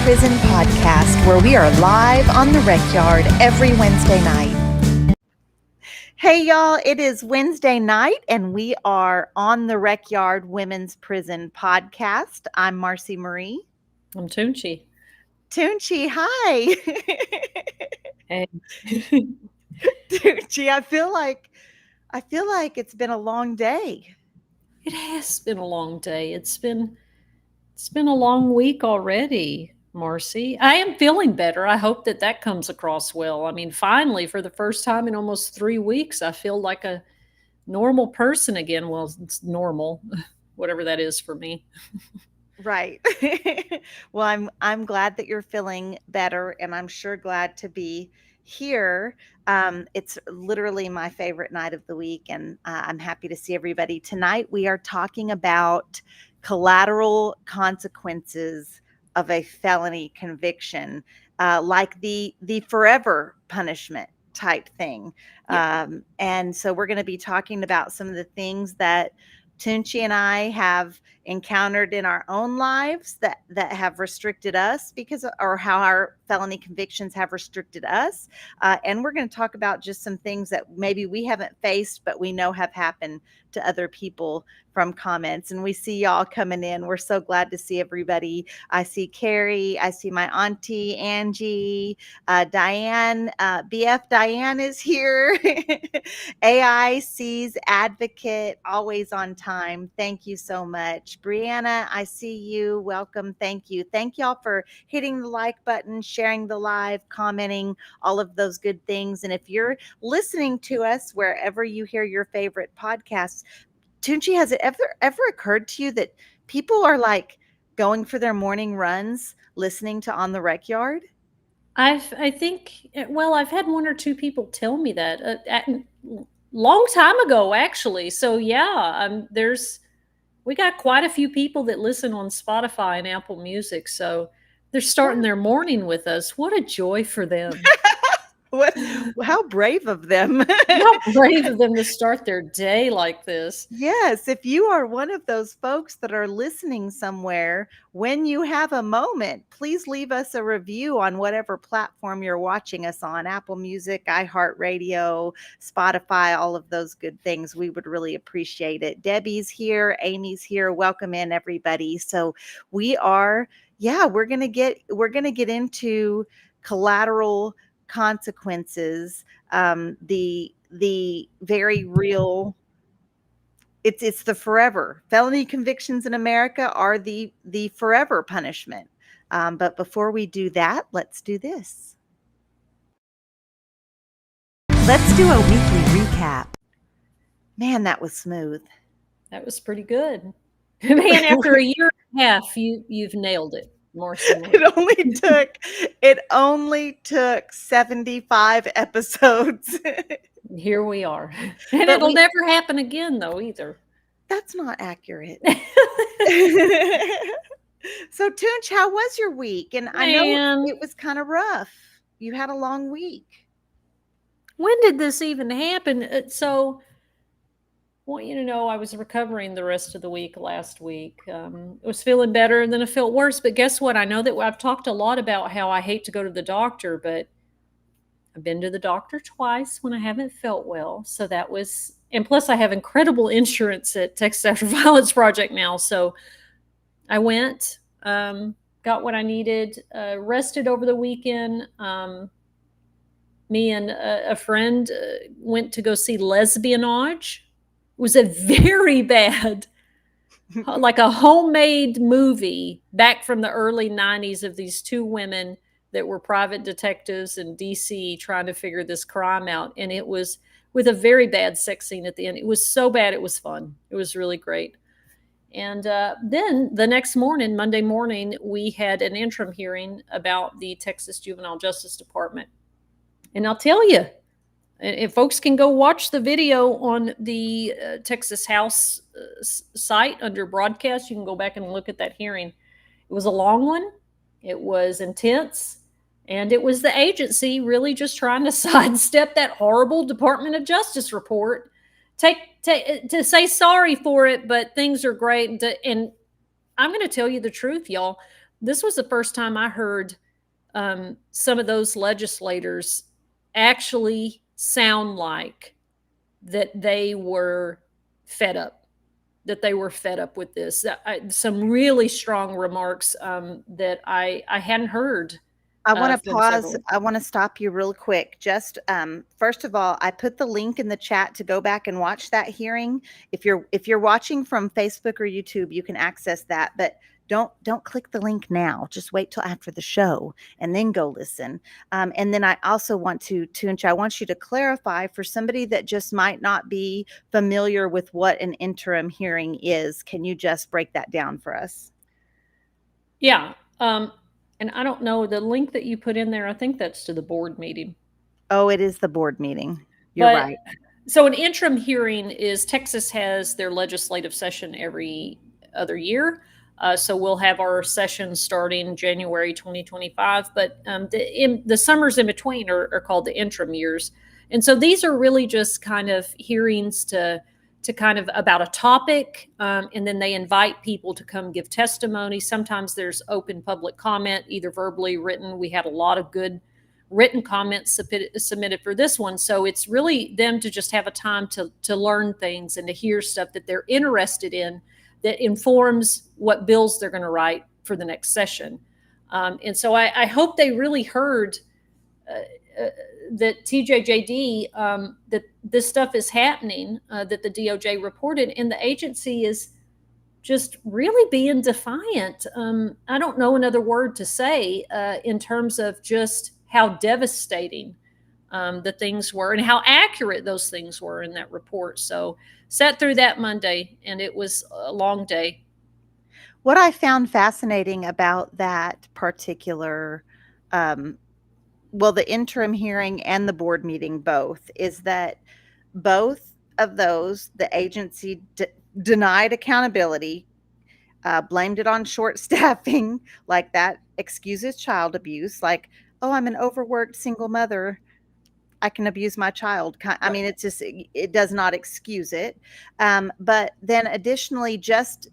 Prison podcast, where we are live on the Recyard every Wednesday night. Hey, y'all, it is Wednesday night, and we are on the Recyard Women's Prison podcast. I'm Marcy Marie. I'm Tunchi. Tunchi, hi. Hey. Tunchi, I feel like it's been a long day. It has been a long day. It's been a long week already, Marcy. I am feeling better. I hope that comes across well. I mean, finally, for the first time in almost 3 weeks, I feel like a normal person again. Well, it's normal, whatever that is for me. Right. Well, I'm glad that you're feeling better, and I'm sure glad to be here. It's literally my favorite night of the week, and I'm happy to see everybody. Tonight, we are talking about collateral consequences of a felony conviction, like the forever punishment type thing. Yeah. And so we're going to be talking about some of the things that Tunchi and I have encountered in our own lives that have restricted us or how our felony convictions have restricted us. And we're going to talk about just some things that maybe we haven't faced, but we know have happened to other people from comments. And we see y'all coming in. We're so glad to see everybody. I see Carrie. I see my auntie, Angie, Diane, BF Diane is here. AIC's advocate, always on time. Thank you so much. Brianna, I see you. Welcome. Thank you. Thank y'all for hitting the like button, sharing the live, commenting, all of those good things. And if you're listening to us wherever you hear your favorite podcasts, Tunchi, has it ever occurred to you that people are like going for their morning runs listening to On the Recyard? I think, well, I've had one or two people tell me that long time ago, actually. So yeah, we got quite a few people that listen on Spotify and Apple Music. So they're starting their morning with us. What a joy for them. How brave of them. How brave of them to start their day like this. Yes, if you are one of those folks that are listening somewhere, when you have a moment, please leave us a review on whatever platform you're watching us on, Apple Music, iHeartRadio, Spotify, all of those good things. We would really appreciate it. Debbie's here, Amy's here. Welcome in, everybody. So we're going to get into collateral consequences, the very real. It's the forever. Felony convictions in America are the forever punishment. But before we do that, let's do this. Let's do a weekly recap. Man, that was smooth. That was pretty good. Man, after a year and a half, you've nailed it. It only took 75 episodes. Here we are. And it'll never happen again, though, either. That's not accurate. So, Tunch, how was your week? And I know it was kind of rough. You had a long week. When did this even happen? So, I want you to know I was recovering the rest of the week last week. I was feeling better, and then I felt worse. But guess what? I know that I've talked a lot about how I hate to go to the doctor, but I've been to the doctor twice when I haven't felt well. So that was, and plus I have incredible insurance at Texas After Violence Project now. So I went, got what I needed, rested over the weekend. Me and a friend went to go see Lesbianage. It was a very bad, like a homemade movie back from the early 90s of these two women that were private detectives in DC trying to figure this crime out. And it was with a very bad sex scene at the end. It was so bad, it was fun. It was really great. And then the next morning, Monday morning, we had an interim hearing about the Texas Juvenile Justice Department. And I'll tell you, if folks can go watch the video on the Texas House site under broadcast, you can go back and look at that hearing. It was a long one. It was intense. And it was the agency really just trying to sidestep that horrible Department of Justice report, to say sorry for it, but things are great. And I'm going to tell you the truth, y'all. this was the first time I heard some of those legislators actually sound like that they were fed up, that they were fed up with this. Some really strong remarks that I hadn't heard I want to from pause. several. I want to stop you real quick. Just first of all, I put the link in the chat to go back and watch that hearing. If you're watching from Facebook or YouTube, you can access that, but don't click the link now. Just wait till after the show and then go listen. And then I also want to Tunch, I want you to clarify for somebody that just might not be familiar with what an interim hearing is. Can you just break that down for us? Yeah. And I don't know the link that you put in there. I think that's to the board meeting. Oh, it is the board meeting. You're But right. so an interim hearing is Texas has their legislative session every other year. So we'll have our session starting January 2025. But the summers in between are called the interim years. And so these are really just kind of hearings to kind of about a topic, and then they invite people to come give testimony. Sometimes there's open public comment, either verbally, written. We had a lot of good written comments submitted for this one. So it's really them to just have a time to learn things and to hear stuff that they're interested in that informs what bills they're going to write for the next session. And so I hope they really heard that TJJD, that this stuff is happening, that the DOJ reported, and the agency is just really being defiant. I don't know another word to say in terms of just how devastating the things were and how accurate those things were in that report. So sat through that Monday, and it was a long day. What I found fascinating about that particular, well, the interim hearing and the board meeting both, is that both of those, the agency denied accountability, blamed it on short staffing, like that excuses child abuse, like, oh, I'm an overworked single mother. I can abuse my child. I mean, it's just, it does not excuse it. But then additionally, just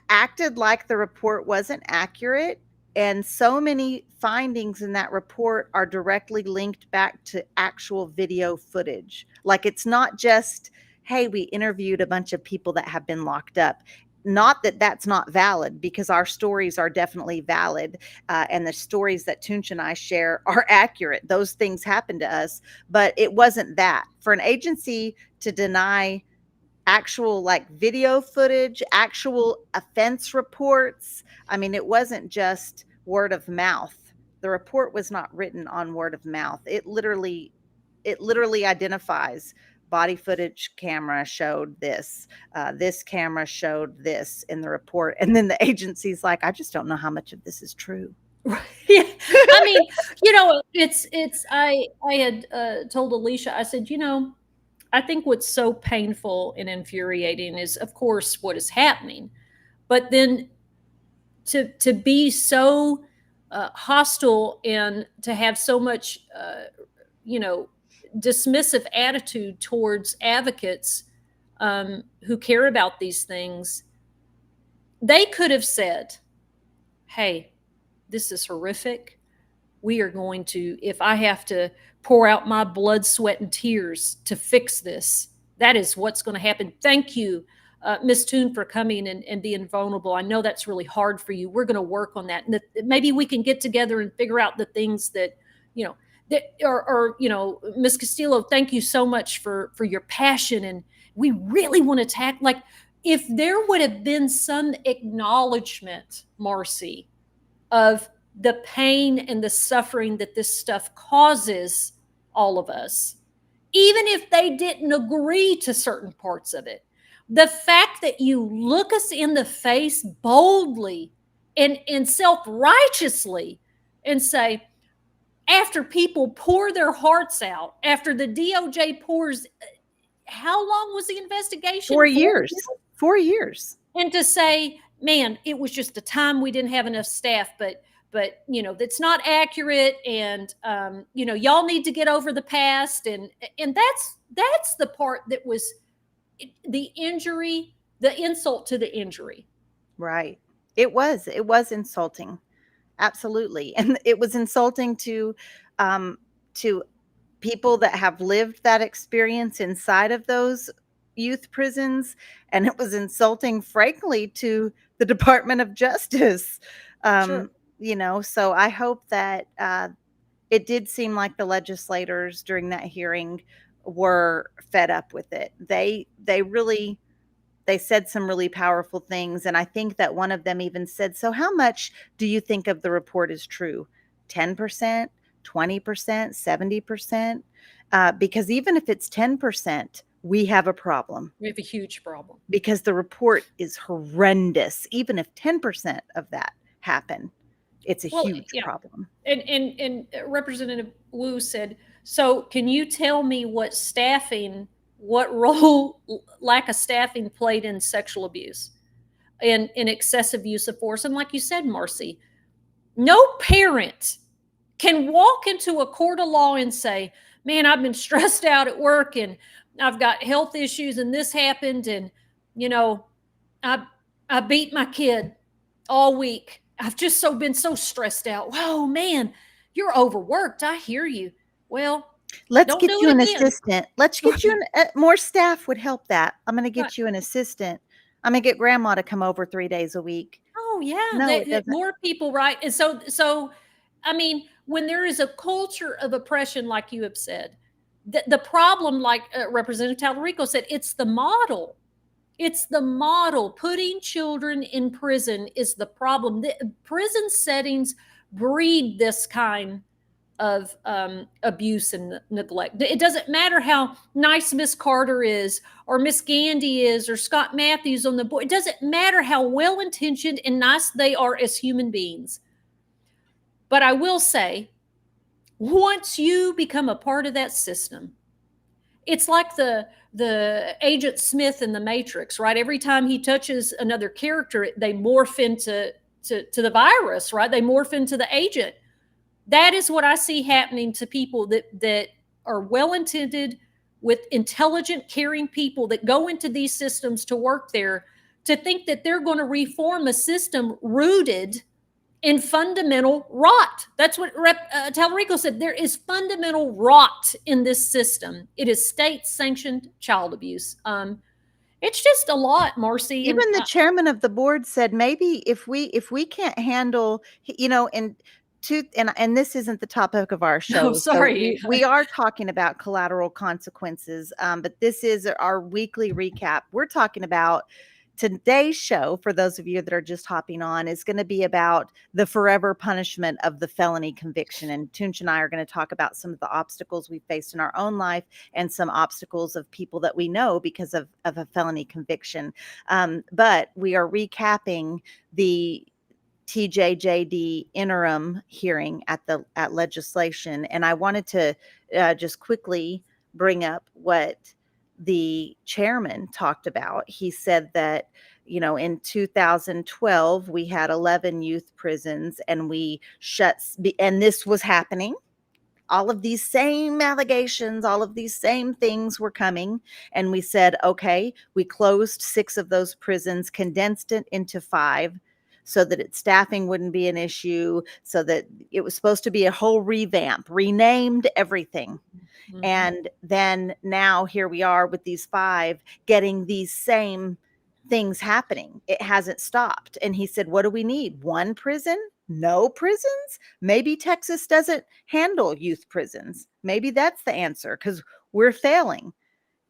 acted like the report wasn't accurate. And so many findings in that report are directly linked back to actual video footage. Like, it's not just, hey, we interviewed a bunch of people that have been locked up. Not that that's not valid, because our stories are definitely valid. And the stories that Tunch and I share are accurate. Those things happen to us, but it wasn't that. For an agency to deny actual like video footage, actual offense reports. I mean, it wasn't just word of mouth. The report was not written on word of mouth. It literally identifies body footage camera showed this, this camera showed this in the report. And then the agency's like, I just don't know how much of this is true. Yeah. I mean, I had told Alicia, I said, I think what's so painful and infuriating is, of course, what is happening, but then to be so hostile and to have so much, dismissive attitude towards advocates who care about these things. They could have said, "Hey, this is horrific. We are going to, if I have to pour out my blood, sweat, and tears to fix this, that is what's going to happen. Thank you, Miss Toon, for coming and being vulnerable. I know that's really hard for you. We're going to work on that. And maybe we can get together and figure out the things that, Miss Castillo, thank you so much for your passion. And we really want to tackle, like, if there would have been some acknowledgement, Marcy, of the pain and the suffering that this stuff causes all of us, even if they didn't agree to certain parts of it. The fact that you look us in the face boldly and self-righteously and say, after people pour their hearts out, after the DOJ pours, how long was the investigation? 4 years. 4 years. And to say, man, it was just a time we didn't have enough staff, but that's not accurate, and y'all need to get over the past, and that's the part that was the injury, the insult to the injury. Right. It was insulting. Absolutely. And it was insulting um, to people that have lived that experience inside of those youth prisons, and it was insulting, frankly, to the Department of Justice. Sure. Um, so I hope that it did seem like the legislators during that hearing were fed up with it. They said some really powerful things. And I think that one of them even said, so how much do you think of the report is true? 10%, 20%, 70%? Because even if it's 10%, we have a problem We have a huge problem. because the report is horrendous. Even if 10% of that happened, it's a Well, huge yeah. problem. And Representative Wu said, so can you tell me what role lack of staffing played in sexual abuse and in excessive use of force? And like you said, Marcy, no parent can walk into a court of law and say, man, I've been stressed out at work and I've got health issues and this happened. And, you know, I, I beat my kid all week. I've just been so stressed out. Whoa, man, you're overworked. I hear you. Well, Let's don't get do you it an again. assistant. Let's get you more staff would help that. I'm going to Right. get you an assistant. I'm going to get grandma to come over 3 days a week. Oh yeah, No, it doesn't. more people, right? And so, I mean, when there is a culture of oppression, like you have said, the problem, like Representative Talarico said, it's the model. It's the model. Putting children in prison is the problem. The prison settings breed this kind of abuse and neglect. It doesn't matter how nice Miss Carter is, or Miss Gandy is, or Scott Matthews on the board. It doesn't matter how well intentioned and nice they are as human beings. But I will say, once you become a part of that system, it's like the Agent Smith in the Matrix, right? Every time he touches another character, they morph into to the virus, right? They morph into the agent. That is what I see happening to people that are well intended, with intelligent, caring people that go into these systems to work there, to think that they're going to reform a system rooted in fundamental rot. That's what Talarico said. There is fundamental rot in this system. It is state-sanctioned child abuse. It's just a lot, Marcy. And Even the chairman of the board said maybe if we can't handle, and this isn't the topic of our no, show, so sorry. we are talking about collateral consequences, but this is our weekly recap. We're talking about today's show, for those of you that are just hopping on, is going to be about the forever punishment of the felony conviction. And Tunch and I are going to talk about some of the obstacles we faced in our own life and some obstacles of people that we know because of a felony conviction. But we are recapping the TJJD interim hearing at legislation, and I wanted to just quickly bring up what the chairman talked about. He said that in 2012 we had 11 youth prisons, and we and this was happening. All of these same allegations, all of these same things were coming. And we said, okay, we closed 6 of those prisons, condensed it into 5 so that staffing wouldn't be an issue, so that it was supposed to be a whole revamp, renamed everything. Mhm. And then now here we are with these 5 getting these same things happening. It hasn't stopped. And he said, what do we need? 1 prison? No prisons? Maybe Texas doesn't handle youth prisons. Maybe that's the answer, because we're failing,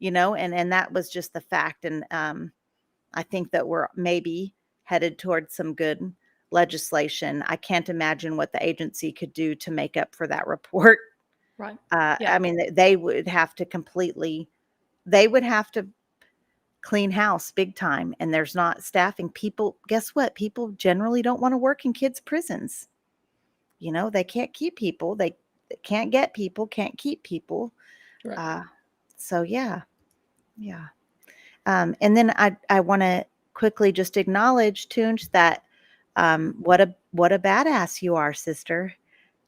and that was just the fact. And I think that we're maybe headed towards some good legislation. I can't imagine what the agency could do to make up for that report. Right. Yeah. I mean, they would have to clean house big time, and there's not staffing. People, guess what? People generally don't want to work in kids' prisons. They can't keep people. They can't get people, can't keep people. Right. So yeah. And then I want to quickly just acknowledge, Toonch, that what a badass you are, sister.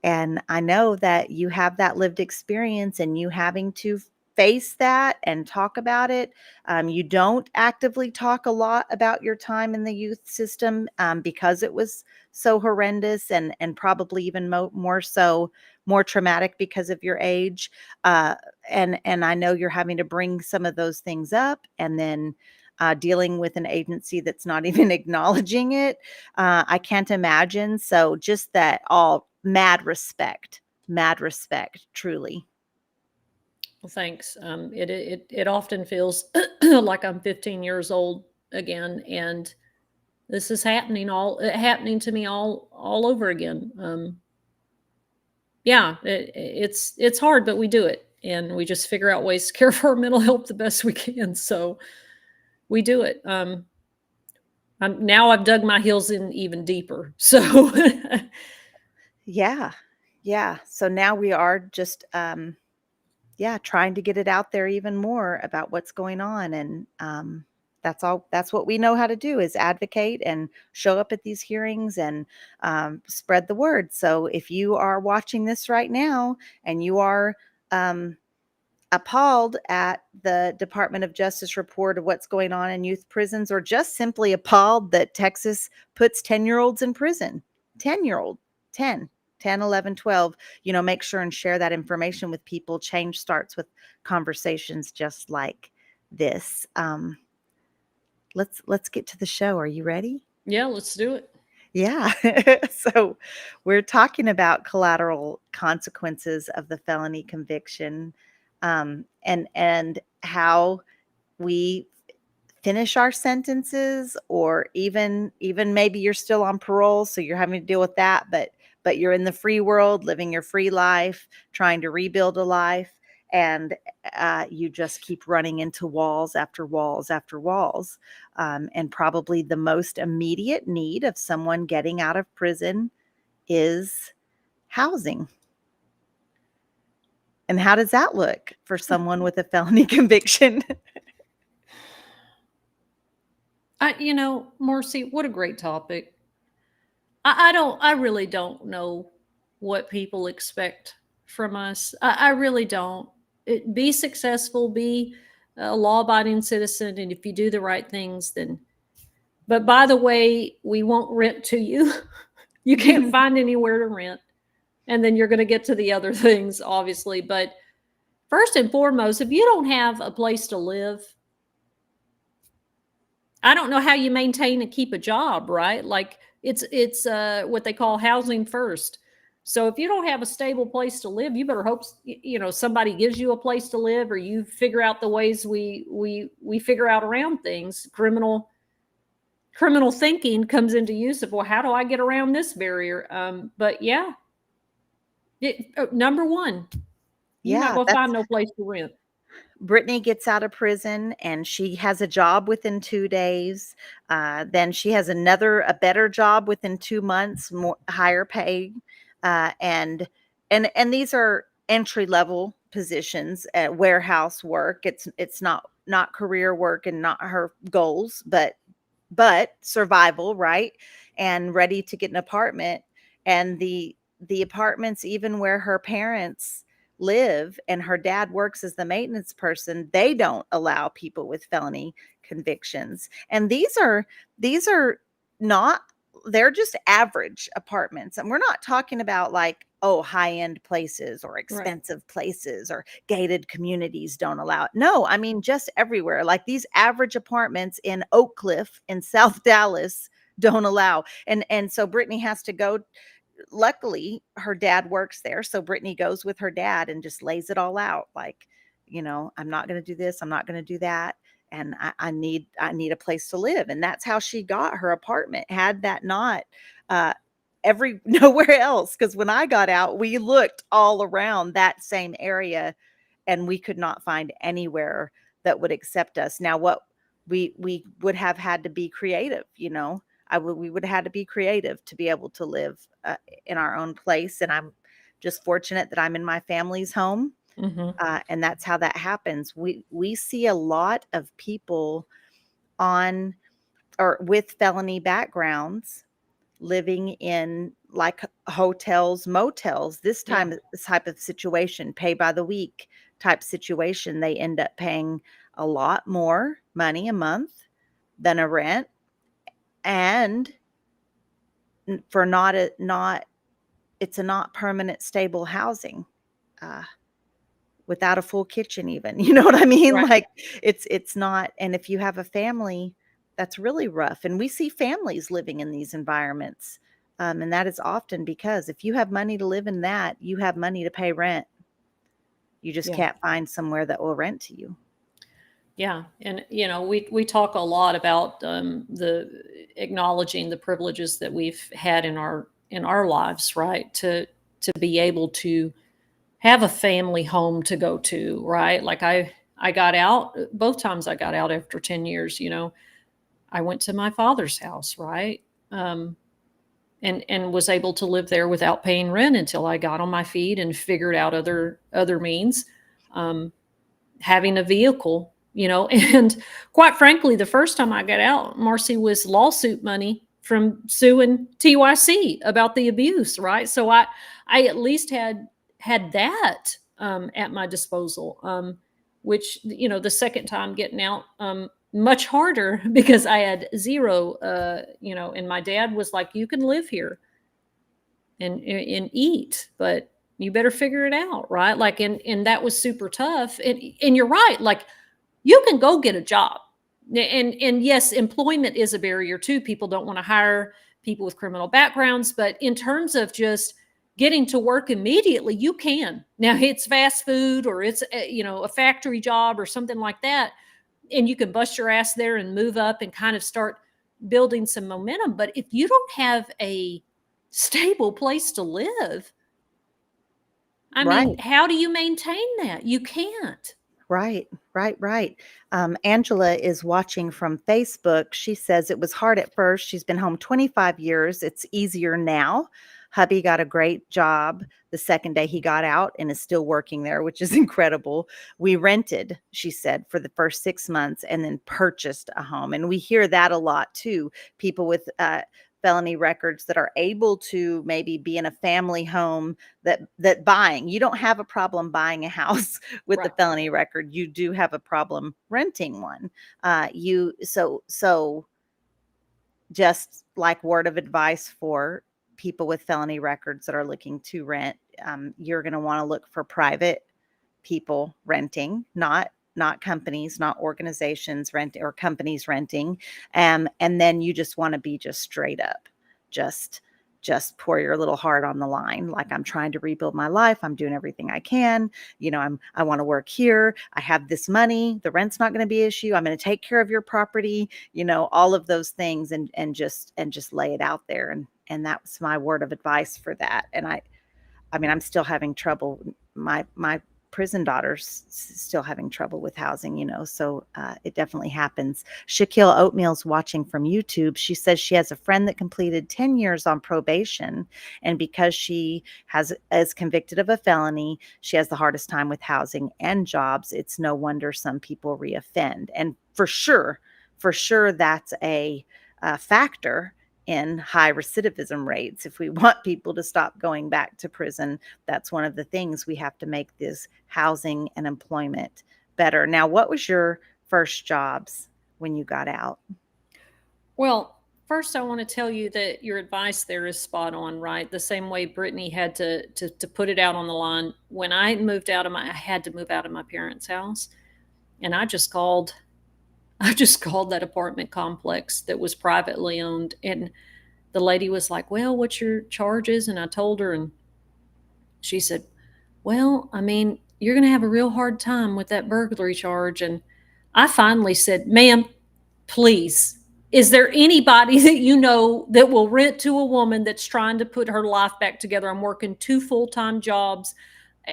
And I know that you have that lived experience, and you having to face that and talk about it. You don't actively talk a lot about your time in the youth system because it was so horrendous and probably even more so more traumatic because of your age. Uh, and I know you're having to bring some of those things up, and then dealing with an agency that's not even acknowledging it. I can't imagine. So just that, all mad respect, truly. Well, thanks. It often feels like I'm 15 years old again, and this is happening to me all over again. Yeah, it's hard, but we do it, and we just figure out ways to care for our mental health the best we can. So we do it. Now I've dug my heels in even deeper. So Yeah. Yeah. So now we are just yeah, trying to get it out there even more about what's going on. And that's what we know how to do, is advocate and show up at these hearings and spread the word. So if you are watching this right now and you are um, appalled at the Department of Justice report of what's going on in youth prisons, or just simply appalled that Texas puts 10-year-olds in prison, 10-year-old, 10, 10, 11, 12, make sure and share that information with people. Change starts with conversations just like this. Let's get to the show. Are you ready? yeah, let's do it. Yeah. So we're talking about collateral consequences of the felony conviction, and how we finish our sentences, or even maybe you're still on parole, so you're having to deal with that, but you're in the free world, living your free life, trying to rebuild a life, and you just keep running into walls after walls after walls. And probably the most immediate need of someone getting out of prison is housing. And how does that look for someone with a felony conviction? Marcy, what a great topic. I really don't know what people expect from us. I really don't. Be successful, be a law-abiding citizen, and if you do the right things, then. But by the way, we won't rent to you. You can't find anywhere to rent, and then you're going to get to the other things, obviously. But first and foremost, if you don't have a place to live, I don't know how you maintain and keep a job, right? Like it's what they call housing first. So if you don't have a stable place to live, you better hope somebody gives you a place to live, or you figure out the ways we figure out around things. Criminal thinking comes into use of, well, how do I get around this barrier? But yeah, number one, you're not Yeah, gonna that's find no place to rent. Brittany gets out of prison and she has a job within 2 days. Then she has a better job within 2 months, more higher pay, and these are entry level positions at warehouse work. It's not career work and not her goals, but survival, right? And ready to get an apartment. And the apartments, even where her parents live and her dad works as the maintenance person, they don't allow people with felony convictions. And these are not, they're just average apartments. And we're not talking about like, oh, high-end places or Right. expensive places or gated communities don't allow it. No, I mean just everywhere. Like these average apartments in Oak Cliff in South Dallas don't allow. And so Brittany has to go. Luckily, her dad works there, so Brittany goes with her dad and just lays it all out. Like, I'm not going to do this. I'm not going to do that. And I need a place to live. And that's how she got her apartment. Had that not uh, nowhere else. Because when I got out, we looked all around that same area, and we could not find anywhere that would accept us. Now, what we would have had to be creative, we would have had to be creative to be able to live in our own place. And I'm just fortunate that I'm in my family's home. Mm-hmm. And that's how that happens. We see a lot of people on or with felony backgrounds living in like hotels, motels, this Yeah. type of situation, pay by the week type situation, they end up paying a lot more money a month than a rent, and for not it's a not permanent stable housing, uh, without a full kitchen even, you know what I mean? Right. Like, it's not, and if you have a family, that's really rough, and we see families living in these environments, and that is often because if you have money to live in that, you have money to pay rent. You just Yeah. can't find somewhere that will rent to you. Yeah, and we talk a lot about the acknowledging the privileges that we've had in our lives, right? To be able to have a family home to go to, right? Like I got out both times. I got out after 10 years. I went to my father's house, right? Um, and was able to live there without paying rent until I got on my feet and figured out other means. Um, Having a vehicle, and quite frankly, the first time I got out, Marcy, was lawsuit money from suing TYC about the abuse, right? So I at least had that at my disposal, which, the second time getting out, much harder because I had zero, and my dad was like, you can live here and eat, but you better figure it out, right? Like, and that was super tough. And you're right, like, you can go get a job. And yes, employment is a barrier too. People don't want to hire people with criminal backgrounds, but in terms of just getting to work immediately, you can. Now it's fast food, or it's a factory job or something like that, and you can bust your ass there and move up and kind of start building some momentum. But if you don't have a stable place to live, I mean, Right. how do you maintain that? You can't. Right, right, right. Angela is watching from Facebook. She says it was hard at first. She's been home 25 years. It's easier now. Hubby got a great job the second day he got out and is still working there, which is incredible. We rented, she said, for the first 6 months and then purchased a home. And we hear that a lot too. People with felony records that are able to maybe be in a family home, that buying, you don't have a problem buying a house with a Right. felony record. You do have a problem renting one. You so just like word of advice for people with felony records that are looking to rent, you're going to want to look for private people renting, not companies, not organizations rent or companies renting. And then you just want to be just straight up, just pour your little heart on the line. Like, I'm trying to rebuild my life. I'm doing everything I can. I want to work here. I have this money. The rent's not going to be an issue. I'm going to take care of your property, all of those things, and just lay it out there. And that was my word of advice for that. And I mean, I'm still having trouble. My prison daughter's still having trouble with housing, so it definitely happens. Shaquille Oatmeal's watching from YouTube. She says she has a friend that completed 10 years on probation, and because she is convicted of a felony, she has the hardest time with housing and jobs. It's no wonder some people reoffend, and for sure, that's a factor in high recidivism rates. If we want people to stop going back to prison, that's one of the things we have to make this housing and employment better. Now, what was your first jobs when you got out? Well, first, I want to tell you that your advice there is spot on, right? The same way Brittany had to put it out on the line. When I I had to move out of my parents' house, and I just called that apartment complex that was privately owned, and the lady was like, "Well, what's your charges?" And I told her, and she said, "Well, I mean, you're going to have a real hard time with that burglary charge." And I finally said, "Ma'am, please, is there anybody that you know that will rent to a woman that's trying to put her life back together? I'm working 2 full-time jobs."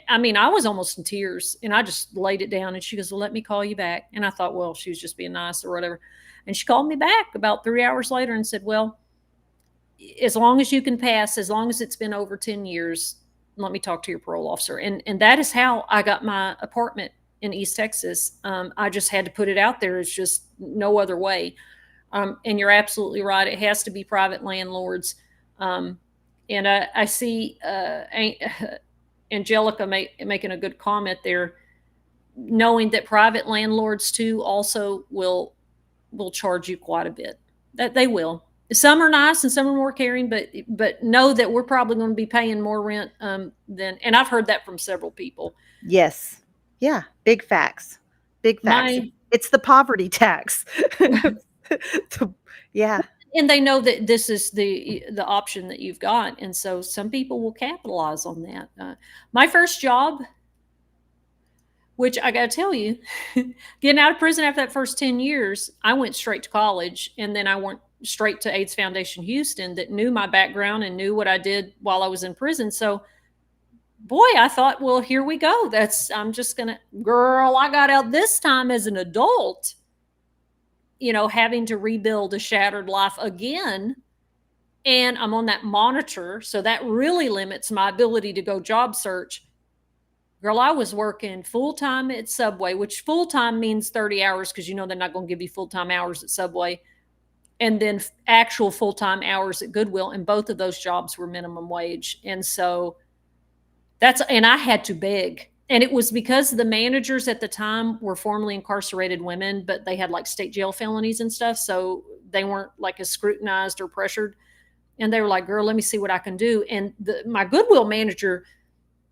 I mean, I was almost in tears, and I just laid it down. And she goes, "Well, let me call you back." And I thought, well, she was just being nice or whatever. And she called me back about 3 hours later and said, "Well, as long as you can pass, as long as it's been over 10 years, let me talk to your parole officer." And that is how I got my apartment in East Texas. I just had to put it out there. It's just no other way. And you're absolutely right. It has to be private landlords. And I see Angelica making a good comment there. knowing that private landlords too also will charge you quite a bit. That they will. Some are nice and some are more caring, but know that we're probably going to be paying more rent than. And I've heard that from several people. Yes. Yeah, big facts. Big facts. My It's the poverty tax. Yeah. and they know that this is the option that you've got, and so some people will capitalize on that. My first job, which I got to tell you, getting out of prison after that first 10 years, I went straight to college, and then I went straight to AIDS Foundation Houston, that knew my background and knew what I did while I was in prison. So, boy, I thought, well, here we go. I'm just going to, girl, I got out this time as an adult, having to rebuild a shattered life again. And I'm on that monitor. So that really limits my ability to go job search. Girl, I was working full-time at Subway, which full-time means 30 hours because they're not going to give you full-time hours at Subway. And then actual full-time hours at Goodwill. And both of those jobs were minimum wage. And so and I had to beg. And it was because the managers at the time were formerly incarcerated women, but they had like state jail felonies and stuff. So they weren't like as scrutinized or pressured. And they were like, girl, let me see what I can do. And my Goodwill manager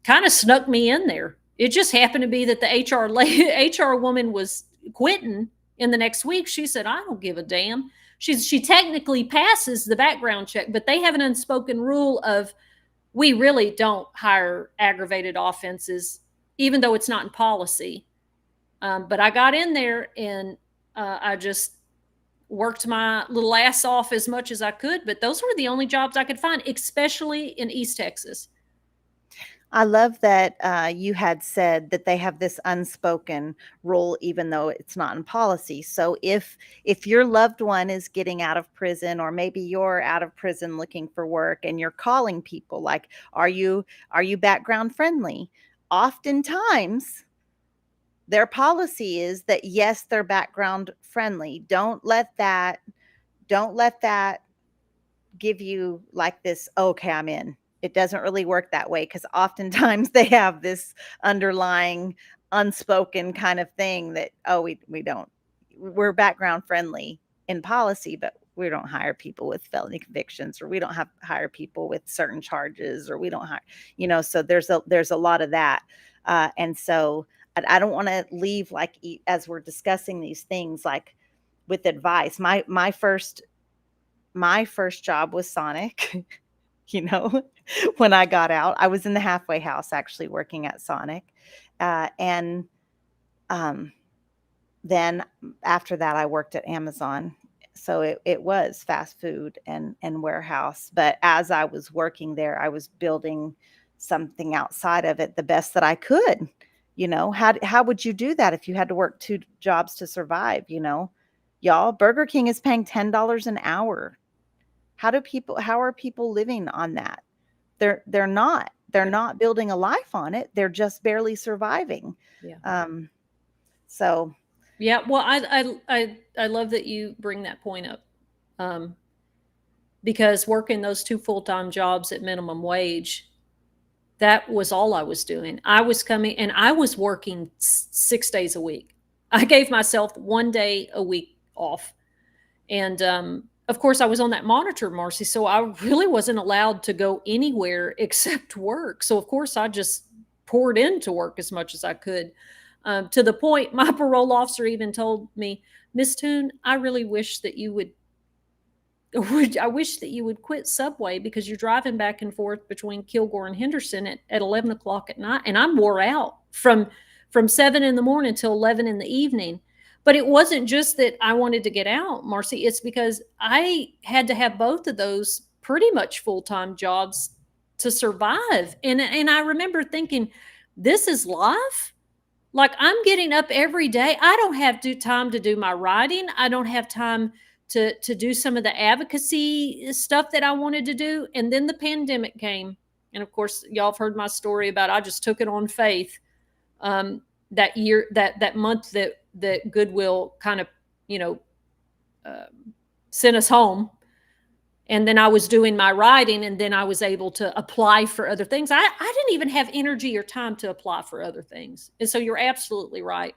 kind of snuck me in there. It just happened to be that the HR woman was quitting in the next week. She said, I don't give a damn. She technically passes the background check, but they have an unspoken rule of, we really don't hire aggravated offenses, even though it's not in policy. But I got in there and I just worked my little ass off as much as I could. But those were the only jobs I could find, especially in East Texas. I love that you had said that they have this unspoken rule, even though it's not in policy. So if your loved one is getting out of prison, or maybe you're out of prison looking for work, and you're calling people like, are you background friendly? Oftentimes, their policy is that yes, they're background friendly. Don't let that give you like this, okay, I'm in. It doesn't really work that way, because oftentimes they have this underlying unspoken kind of thing that, we're background friendly in policy, but we don't hire people with felony convictions, or we don't hire people with certain charges, or we don't hire, so there's a lot of that. And so I don't want to leave, like, as we're discussing these things, like with advice. My first job was Sonic. When I got out, I was in the halfway house actually working at Sonic. And then after that, I worked at Amazon. So it was fast food and warehouse. But as I was working there, I was building something outside of it the best that I could. How would you do that if you had to work 2 jobs to survive? Y'all, Burger King is paying $10 an hour. How are people living on that? They're not building a life on it. They're just barely surviving. Yeah. So yeah, well, I love that you bring that point up, because working those 2 full-time jobs at minimum wage, that was all I was doing. I was coming and I was working 6 days a week. I gave myself 1 day a week off, and of course, I was on that monitor, Marcy, so I really wasn't allowed to go anywhere except work. So, of course, I just poured into work as much as I could, to the point my parole officer even told me, Miss Toon, I really wish that you would I wish that you would quit Subway, because you're driving back and forth between Kilgore and Henderson at 11 o'clock at night. And I'm wore out from 7 in the morning till 11 in the evening. But it wasn't just that I wanted to get out, Marcy. It's because I had to have both of those pretty much full-time jobs to survive. And I remember thinking, this is life? Like, I'm getting up every day. I don't have time to do my writing. I don't have time to do some of the advocacy stuff that I wanted to do. And then the pandemic came. And of course, y'all have heard my story about I just took it on faith. That year, that month that Goodwill kind of, sent us home. And then I was doing my writing, and then I was able to apply for other things. I didn't even have energy or time to apply for other things. And so you're absolutely right.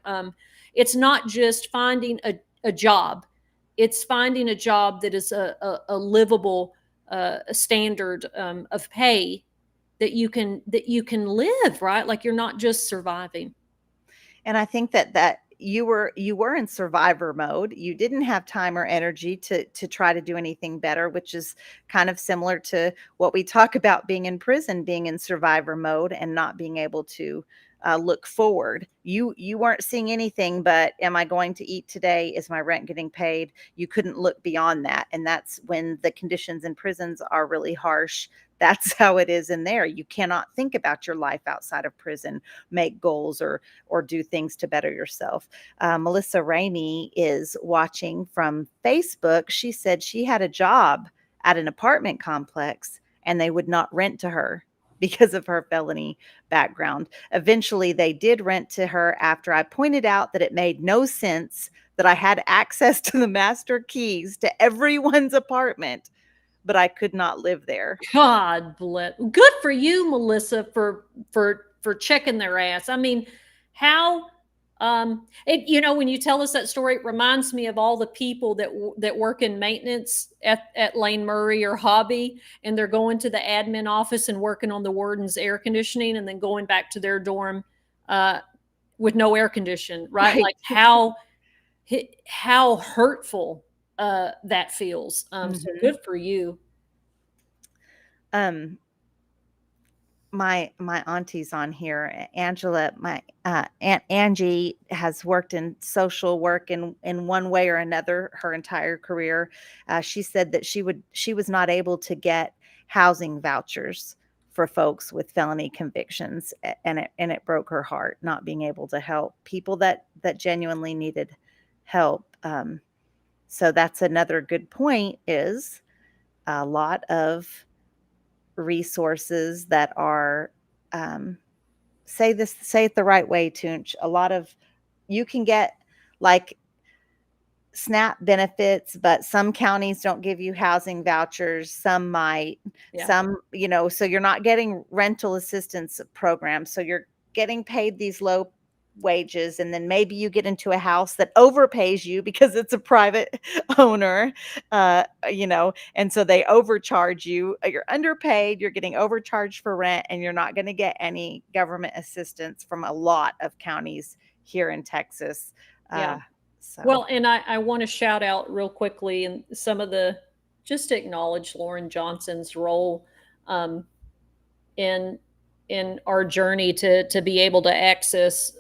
It's not just finding a job, it's finding a job that is a livable standard of pay that you can live, right? Like you're not just surviving. And I think that you were in survivor mode. You didn't have time or energy to try to do anything better, which is kind of similar to what we talk about being in prison, being in survivor mode and not being able to look forward. You weren't seeing anything but, am I going to eat today? Is my rent getting paid? You couldn't look beyond that, and that's when the conditions in prisons are really harsh. That's how it is in there. You cannot think about your life outside of prison, make goals, or do things to better yourself. Melissa Ramey is watching from Facebook. She said she had a job at an apartment complex and they would not rent to her because of her felony background. Eventually, they did rent to her after I pointed out that it made no sense that I had access to the master keys to everyone's apartment, but I could not live there. God bless. Good for you, Melissa, for checking their ass. I mean, how it, when you tell us that story, it reminds me of all the people that work in maintenance at Lane Murray or Hobby, and they're going to the admin office and working on the warden's air conditioning, and then going back to their dorm with no air condition, right? Right. Like how hurtful that feels. So good for you. My auntie's on here. Angela, my Aunt Angie has worked in social work in one way or another her entire career. She said that she was not able to get housing vouchers for folks with felony convictions, and it broke her heart not being able to help people that genuinely needed help. So that's another good point, is a lot of resources that are, say it the right way, Tunch. A lot of, you can get like SNAP benefits, but some counties don't give you housing vouchers. Some might, Yeah. some, so you're not getting rental assistance programs. So you're getting paid these low wages, and then maybe you get into a house that overpays you because it's a private owner, and so they overcharge you. You're underpaid, you're getting overcharged for rent, and you're not going to get any government assistance from a lot of counties here in Texas. Yeah. So Well, and I want to shout out real quickly and just to acknowledge Lauren Johnson's role in our journey to be able to access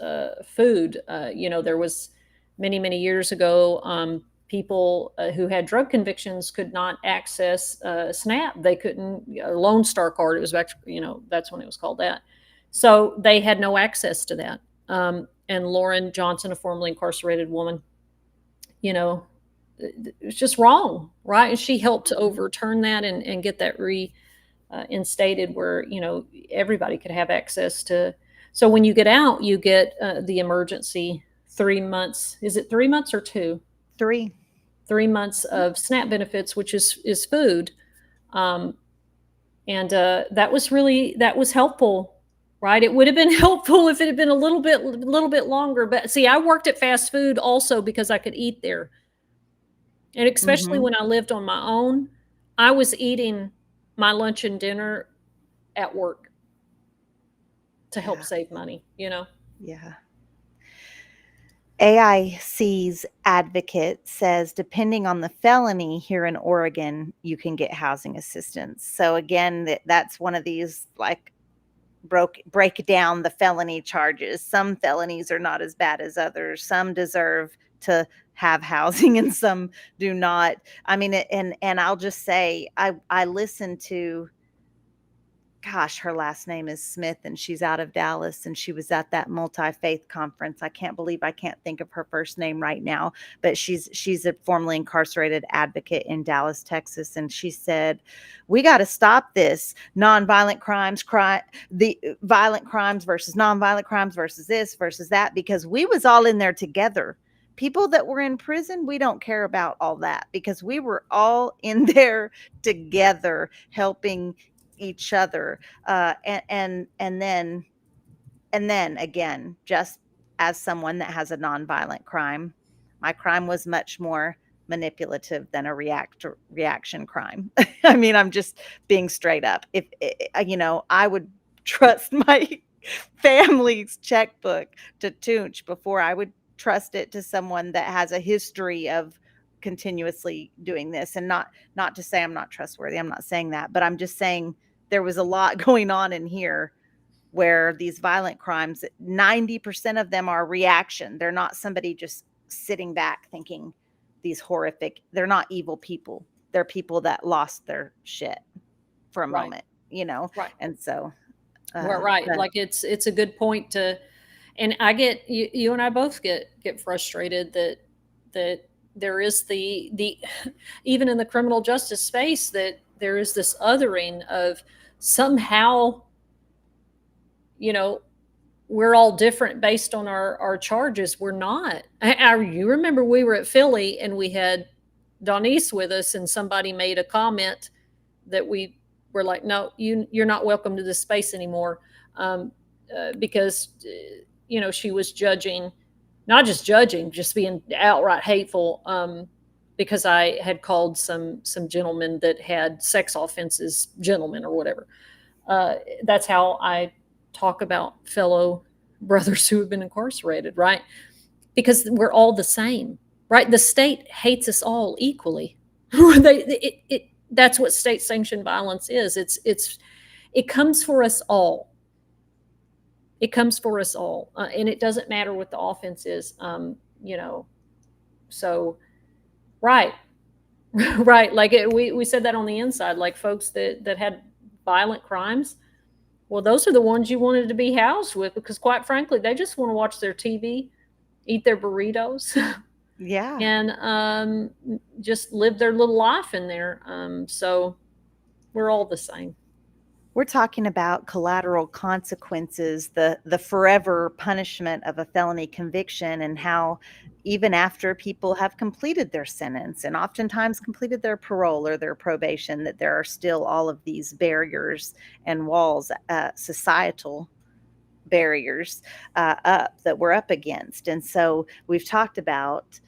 food. There was many years ago, people who had drug convictions could not access SNAP. They couldn't Lone Star card. It was actually, that's when it was called that. So they had no access to that. And Lauren Johnson, a formerly incarcerated woman, it was just wrong, right? And she helped to overturn that and get that instated where everybody could have access to. So when you get out, you get the emergency 3 months. Is it 3 months or 2? 3 months of SNAP benefits, which is food, and that was helpful. Right, it would have been helpful if it had been a little bit longer. But see, I worked at fast food also because I could eat there, and especially when I lived on my own, I was eating my lunch and dinner at work to help save money. Yeah. AIC's advocate says, depending on the felony here in Oregon, you can get housing assistance. So again, that's one of these, like, break down the felony charges. Some felonies are not as bad as others. Some deserve to have housing and some do not. I mean, and I'll just say, I listened to, gosh, her last name is Smith, and she's out of Dallas, and she was at that multi-faith conference. I can't believe I can't think of her first name right now, but she's a formerly incarcerated advocate in Dallas, Texas, and she said, we got to stop this nonviolent crimes, the violent crimes versus nonviolent crimes versus this versus that, because we was all in there together. people that were in prison, we don't care about all that because we were all in there together helping each other. And then again, just as someone that has a nonviolent crime, my crime was much more manipulative than a reaction crime. I mean, I'm just being straight up. If I would trust my family's checkbook to Tunch before I would trust it to someone that has a history of continuously doing this. And not to say I'm not trustworthy. I'm not saying that, but I'm just saying there was a lot going on in here where these violent crimes, 90% of them are reaction. They're not somebody just sitting back thinking these horrific, they're not evil people. They're people that lost their shit for a Right. moment, Right. And so, Right. but Like it's a good point to, and I get you and I both get frustrated that there is the even in the criminal justice space that there is this othering of somehow, you know, we're all different based on our charges. We're not. You remember we were at Philly and we had Donnice with us, and somebody made a comment that we were like, no, you're not welcome to this space anymore, because she was judging, not just judging, just being outright hateful, because I had called some gentlemen that had sex offenses gentlemen or whatever. That's how I talk about fellow brothers who have been incarcerated, right? Because we're all the same, right? The state hates us all equally. That's what state sanctioned violence is. It comes for us all. It comes for us all, and it doesn't matter what the offense is. So right, right. Like we said that on the inside, like folks that had violent crimes. Well, those are the ones you wanted to be housed with because, quite frankly, they just want to watch their TV, eat their burritos, yeah. and just live their little life in there. So we're all the same. We're talking about collateral consequences, the forever punishment of a felony conviction, and how even after people have completed their sentence and oftentimes completed their parole or their probation, that there are still all of these barriers and walls, societal barriers up that we're up against. And so we've talked about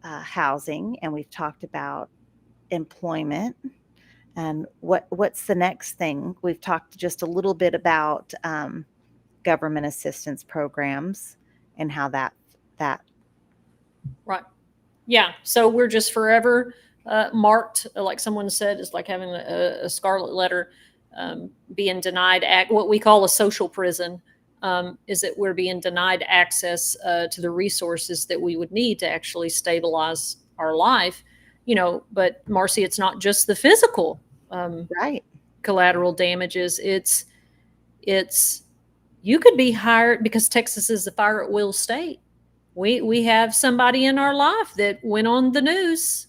housing, and we've talked about employment. And what's the next thing? We've talked just a little bit about government assistance programs and how that Right. Yeah. So we're just forever marked, like someone said, it's like having a scarlet letter, being denied what we call a social prison. Is that we're being denied access to the resources that we would need to actually stabilize our life. But Marcy, it's not just the physical right. collateral damages. It's you could be hired because Texas is a fire at will state. We have somebody in our life that went on the news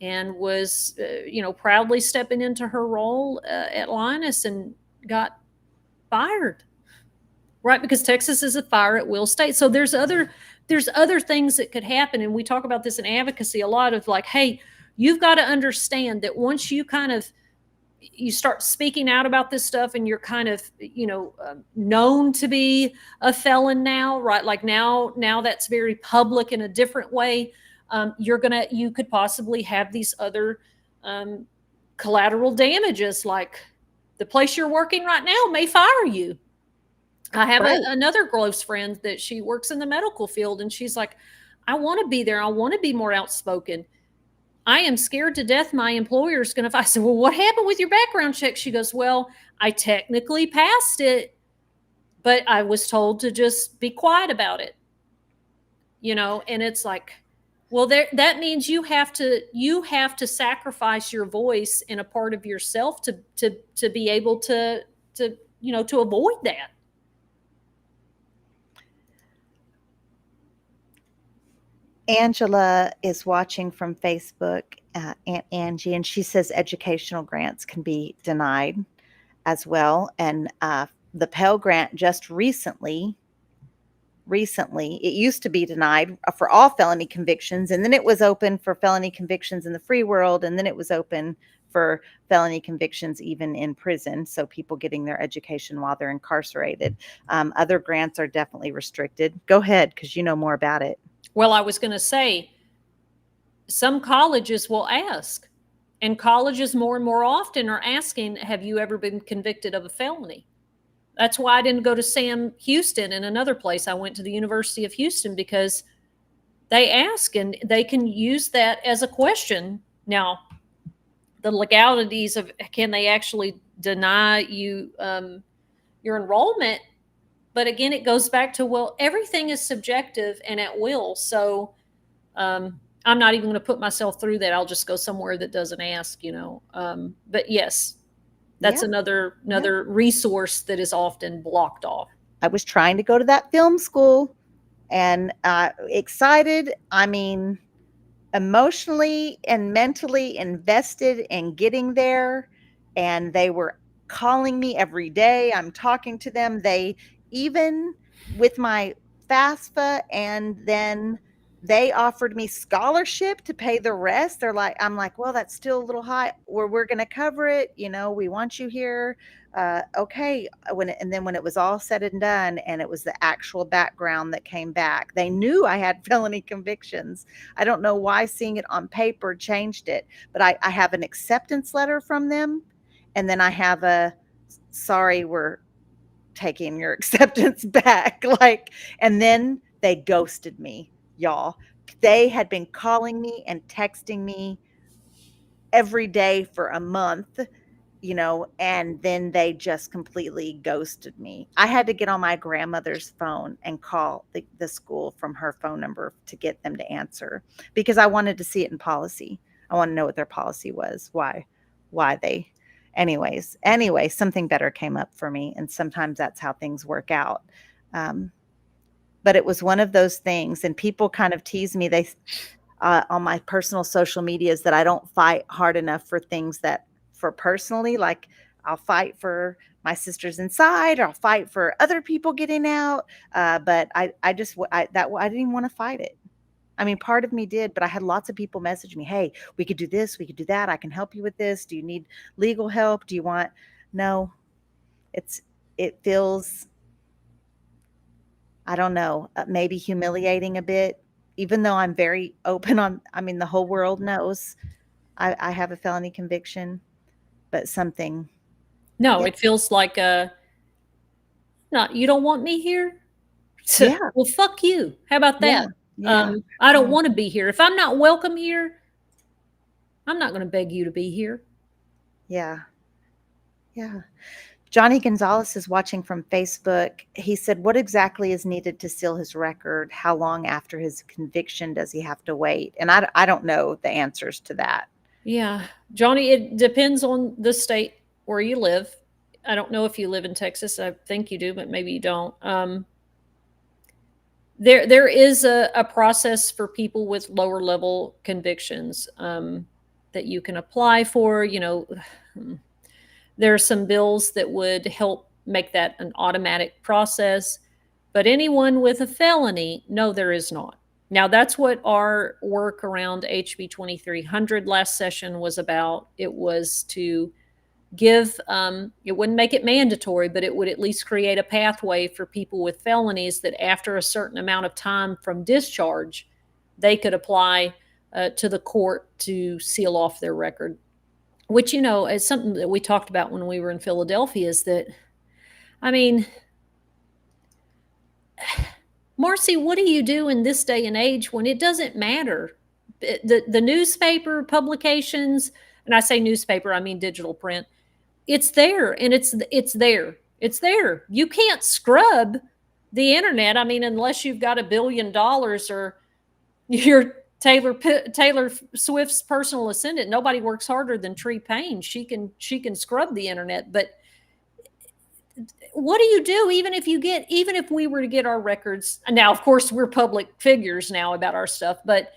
and was proudly stepping into her role at Linus and got fired, right? Because Texas is a fire at will state. So there's other things that could happen, and we talk about this in advocacy a lot of like, hey, you've got to understand that once you kind of you start speaking out about this stuff and you're kind of known to be a felon now, right? Like now that's very public in a different way. You could possibly have these other collateral damages, like the place you're working right now may fire you. I have Right. another close friend that she works in the medical field, and she's like, I want to be there. I want to be more outspoken. I am scared to death my employer is going to. I said, well, what happened with your background check? She goes, well, I technically passed it, but I was told to just be quiet about it. And it's like, well, that means you have to sacrifice your voice and a part of yourself to be able to avoid that. Angela is watching from Facebook, Aunt Angie, and she says educational grants can be denied as well. And the Pell Grant just recently recently. It used to be denied for all felony convictions, and then it was open for felony convictions in the free world, and then it was open for felony convictions even in prison, so people getting their education while they're incarcerated. Other grants are definitely restricted. Go ahead, because you know more about it. Well, I was going to say, some colleges will ask, and colleges more and more often are asking, have you ever been convicted of a felony? That's why I didn't go to Sam Houston in another place. I went to the University of Houston because they ask and they can use that as a question. Now, the legalities of, can they actually deny you your enrollment? But again, it goes back to, well, everything is subjective and at will. So I'm not even going to put myself through that. I'll just go somewhere that doesn't ask, But yes, that's Yeah. another Yeah. resource that is often blocked off. I was trying to go to that film school and excited. I mean, emotionally and mentally invested in getting there. And they were calling me every day. I'm talking to them. They, even with my FAFSA, and then they offered me scholarship to pay the rest. I'm like, well, that's still a little high. We're going to cover it. We want you here. Okay. And then when it was all said and done, and it was the actual background that came back, they knew I had felony convictions. I don't know why seeing it on paper changed it, but I have an acceptance letter from them. And then I have a, sorry, we're taking your acceptance back. And then they ghosted me, y'all. They had been calling me and texting me every day for a month, and then they just completely ghosted me. I had to get on my grandmother's phone and call the school from her phone number to get them to answer, because I wanted to see it in policy. I want to know what their policy was, why they, anyway, something better came up for me, and sometimes that's how things work out. But it was one of those things, and people kind of tease me. They on my personal social medias that I don't fight hard enough for things that, for personally, like I'll fight for my sisters inside, or I'll fight for other people getting out. But I didn't even want to fight it. I mean, part of me did, but I had lots of people message me, hey, we could do this, we could do that. I can help you with this. Do you need legal help? Do you want, no, it feels, I don't know, maybe humiliating a bit, even though I'm very open the whole world knows I have a felony conviction, but something, No, yeah, it feels like not, you don't want me here? yeah, Well, fuck you. How about yeah, that? yeah, I don't yeah, want to be here. If I'm not welcome here, I'm not going to beg you to be here. yeah, yeah. Johnny Gonzalez is watching from Facebook. He said, what exactly is needed to seal his record? How long after his conviction does he have to wait? And I don't know the answers to that. Yeah, Johnny, it depends on the state where you live. I don't know if you live in Texas. I think you do, but maybe you don't. There is a process for people with lower level convictions that you can apply for. There are some bills that would help make that an automatic process. But anyone with a felony, no, there is not. Now, that's what our work around HB 2300 last session was about. It was to give, it wouldn't make it mandatory, but it would at least create a pathway for people with felonies that after a certain amount of time from discharge, they could apply to the court to seal off their record. Which, is something that we talked about when we were in Philadelphia, is that, I mean, Marcy, what do you do in this day and age when it doesn't matter? The newspaper publications, and I say newspaper, I mean digital print, it's there, and it's there. It's there. You can't scrub the internet. I mean, unless you've got $1 billion or you're Taylor Swift's personal assistant. Nobody works harder than Tree Payne. She can scrub the internet, but what do you do even if we were to get our records? Now, of course, we're public figures now about our stuff, but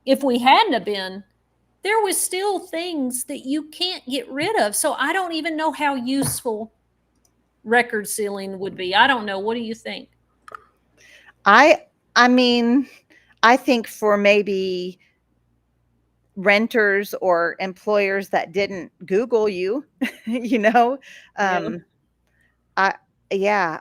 if we hadn't have been, there was still things that you can't get rid of. So I don't even know how useful record sealing would be. I don't know. What do you think? I mean, I think for maybe renters or employers that didn't Google you, you know, Yeah. I yeah,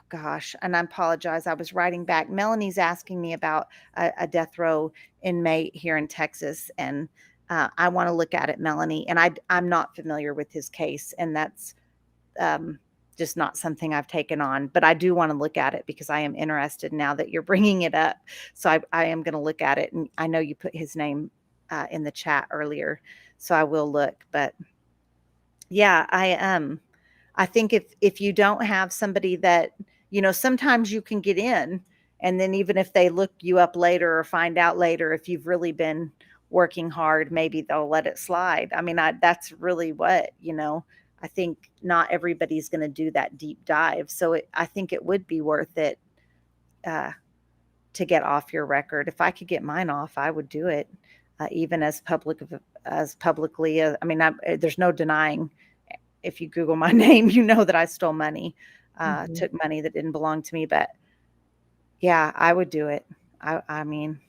gosh, and I apologize. I was writing back. Melanie's asking me about a death row inmate here in Texas, and I want to look at it, Melanie. And I'm not familiar with his case, and that's um, just not something I've taken on. But I do want to look at it because I am interested now that you're bringing it up. So I am going to look at it, and I know you put his name in the chat earlier, so I will look. But yeah, I think if you don't have somebody that, sometimes you can get in, and then even if they look you up later or find out later, if you've really been working hard, maybe they'll let it slide. I mean, that's really I think not everybody's going to do that deep dive. So I think it would be worth it uh, to get off your record. If I could get mine off, I would do it, even as publicly. I mean, there's no denying if you Google my name, you know that I stole money, Mhm. took money that didn't belong to me. But yeah, I would do it. I mean,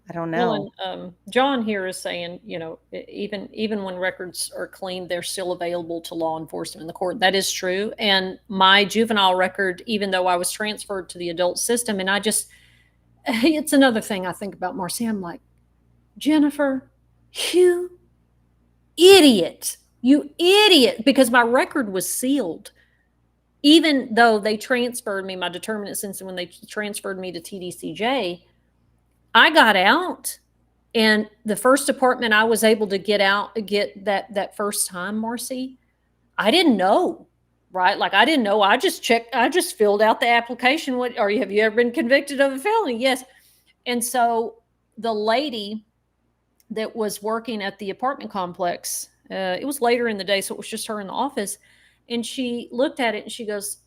I don't Well, know. and John here is saying, even when records are clean, they're still available to law enforcement in the court. That is true. And my juvenile record, even though I was transferred to the adult system, and it's another thing I think about, Marcy. I'm like, Jennifer, you you idiot, because my record was sealed. Even though they transferred me, my determinate sentence, when they transferred me to TDCJ, I got out. And the first apartment I was able to get that first time, Marcy, I didn't know, right? Like I didn't know. I just filled out the application. Have you ever been convicted of a felony? Yes. And so the lady that was working at the apartment complex, it was later in the day, so it was just her in the office, and she looked at it and she goes,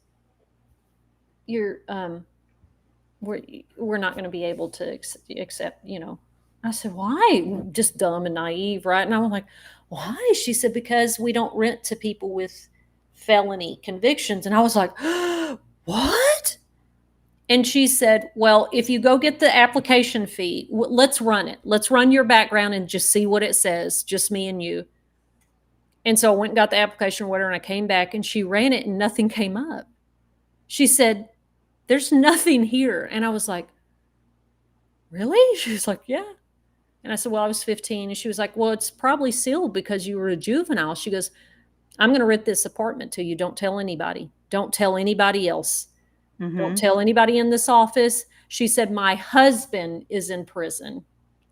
"You're we're we're not going to be able to accept, I said, why? Just dumb and naive, right? And I was like, why? She said, because we don't rent to people with felony convictions. And I was like, what? And she said, well, if you go get the application fee, let's run it. Let's run your background and just see what it says, just me and you. And so I went and got the application or whatever, and I came back and she ran it and nothing came up. She said, there's nothing here. And I was like, really? She was like, yeah. And I said, well, I was 15. And she was like, well, it's probably sealed because you were a juvenile. She goes, I'm going to rent this apartment to you. Don't tell anybody. Don't tell anybody else. Don't Hmm. tell anybody in this office. She said, my husband is in prison.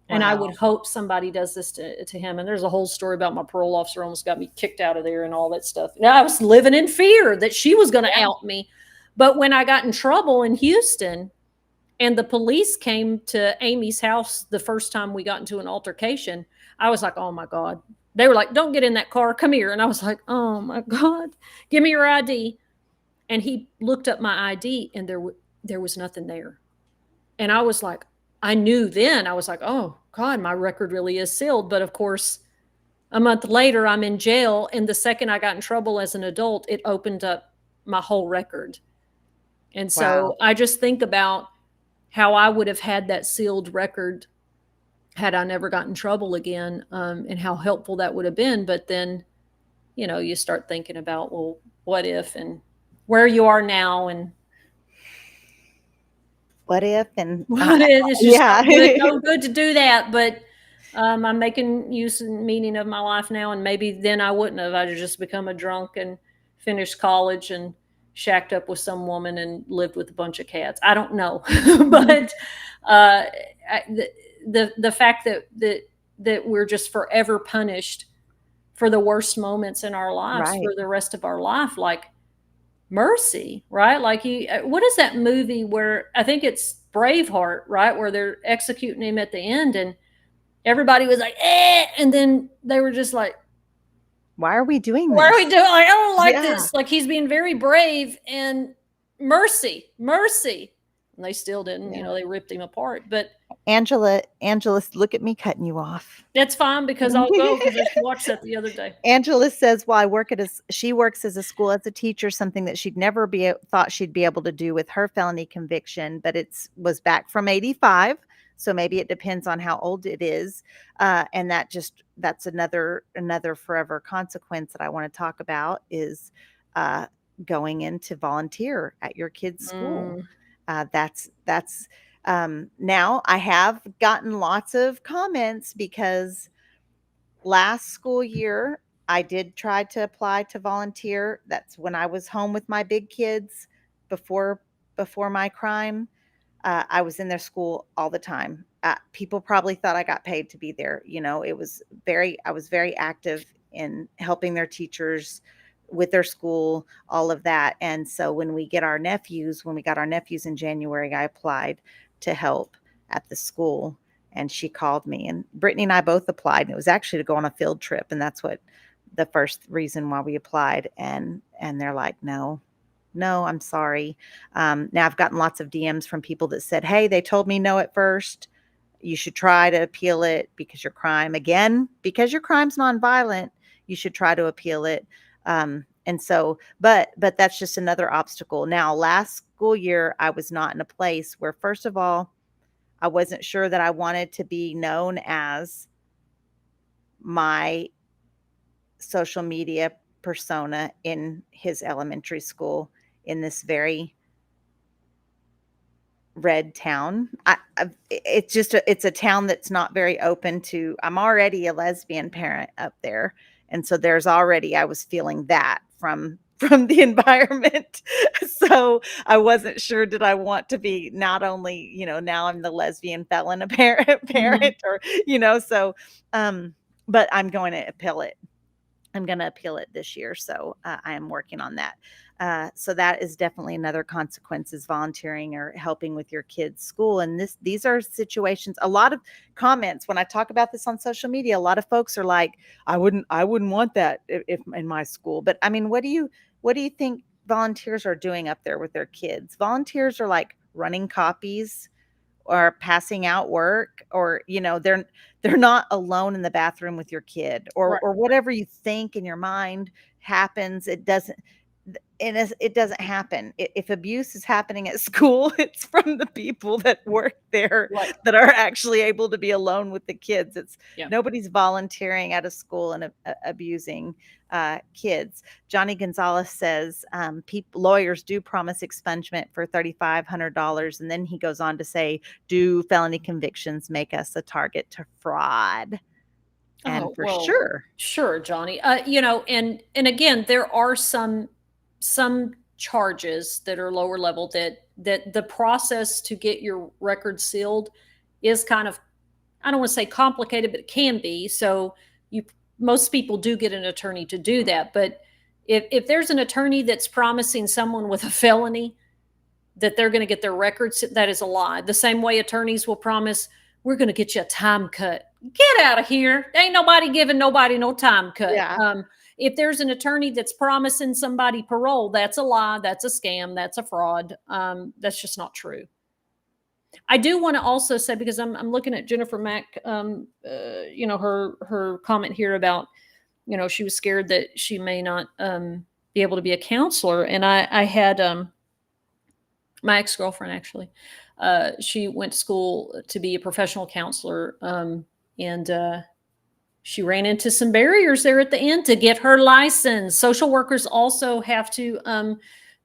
And I would Wow. hope somebody does this to him. And there's a whole story about my parole officer almost got me kicked out of there and all that stuff. Now, I was living in fear that she was going to Yeah. out me. But when I got in trouble in Houston, and the police came to Amy's house the first time we got into an altercation, I was like, oh my God. They were like, don't get in that car. Come here. And I was like, oh my God, give me your ID. And he looked up my ID and there was nothing there. And I was like, I knew then, I was like, oh God, my record really is sealed. But of course, a month later, I'm in jail. And the second I got in trouble as an adult, it opened up my whole record. And Wow. so I just think about how I would have had that sealed record had I never gotten in trouble again, and how helpful that would have been. But then, you start thinking about, well, what if, and where you are now, and What if? And what if it's just yeah. no good to do that. But I'm making use and meaning of my life now, and maybe then I wouldn't have. I'd have just become a drunk and finished college and shacked up with some woman and lived with a bunch of cats. I don't know, but uh, the fact that we're just forever punished for the worst moments in our lives Right. for the rest of our life, like mercy, right? Like what is that movie where I think it's Braveheart, right, where they're executing him at the end, and everybody was like, eh, and then they were just like, Why are we doing what are we this? doing? Like, I don't like Yeah. this. Like he's being very brave, and mercy, mercy. and they still didn't. Yeah. They ripped him apart. But Angela, look at me cutting you off. that's fine because I'll go because I watched that the other day. Angela says, "Well, she works as a school as a teacher, something that she'd never thought she'd be able to do with her felony conviction, but was back from 85, so maybe it depends on how old it is, and that's another forever consequence that I want to talk about is uh, going in to volunteer at your kid's school. Mm, That's now I have gotten lots of comments because." Last school year, I did try to apply to volunteer. That's when I was home with my big kids before my crime. I was in their school all the time. People probably thought I got paid to be there. I was very active in helping their teachers with their school, all of that. And so when we got our nephews in January, I applied to help at the school. And she called me, and Brittany and I both applied. And it was actually to go on a field trip. And that's what the first reason why we applied. And they're like, no, I'm sorry. Now I've gotten lots of DMs from people that said, hey, they told me no at first. You should try to appeal it because your crime's nonviolent. You should try to appeal it. And so, but that's just another obstacle. Now, last school year, I was not in a place where, first of all, I wasn't sure that I wanted to be known as my social media persona in his elementary school in this very red town. It's a town that's not very open to. I'm already a lesbian parent up there, and so I was feeling that from the environment. So I wasn't sure, did I want to be not only, now I'm the lesbian felon parent, or, so, but I'm going to appeal it. I'm going to appeal it this year. So I am working on that. So that is definitely another consequence, is volunteering or helping with your kids' school. And these are situations, a lot of comments when I talk about this on social media, a lot of folks are like, I wouldn't want that if in my school. But I mean, what do you think volunteers are doing up there with their kids? Volunteers are like running copies or passing out work, or they're not alone in the bathroom with your kid, or right. whatever you think in your mind happens. It doesn't happen. If abuse is happening at school, it's from the people that work there, Right. that are actually able to be alone with the kids. Yeah. Nobody's volunteering at a school and abusing kids. Johnny Gonzalez says lawyers do promise expungement for $3,500, and then he goes on to say, do felony convictions make us a target to fraud? And Oh, for well, sure. sure, Johnny. And again, there are some charges that are lower level that the process to get your record sealed is kind of, I don't want to say complicated, but it can be. So most people do get an attorney to do that. But if there's an attorney that's promising someone with a felony that they're going to get their records, that is a lie. The same way attorneys will promise, we're going to get you a time cut. Get out of here. Ain't nobody giving nobody no time cut. Yeah. If there's an attorney that's promising somebody parole, that's a lie. That's a scam. That's a fraud. That's just not true. I do want to also say, because I'm looking at Jennifer Mack, her comment here about, she was scared that she may not be able to be a counselor. And I had my ex-girlfriend, actually, she went to school to be a professional counselor, and she ran into some barriers there at the end to get her license. Social workers also have to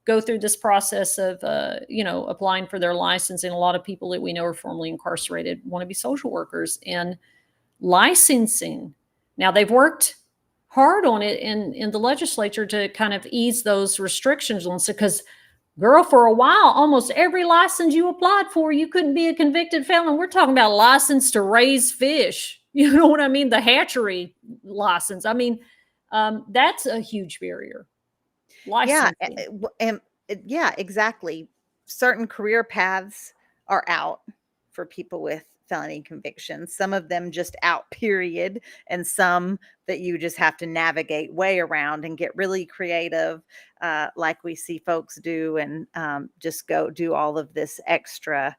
go through this process of, applying for their license. And a lot of people that we know are formerly incarcerated want to be social workers. And licensing, now they've worked hard on it in the legislature to kind of ease those restrictions on, because girl, for a while, almost every license you applied for, you couldn't be a convicted felon. We're talking about license to raise fish. You know what I mean? The hatchery license. I mean, that's a huge barrier. Yeah, Licensing. yeah, exactly. Certain career paths are out for people with felony convictions, some of them just out, period, and some that you just have to navigate way around and get really creative, like we see folks do, and just go do all of this extra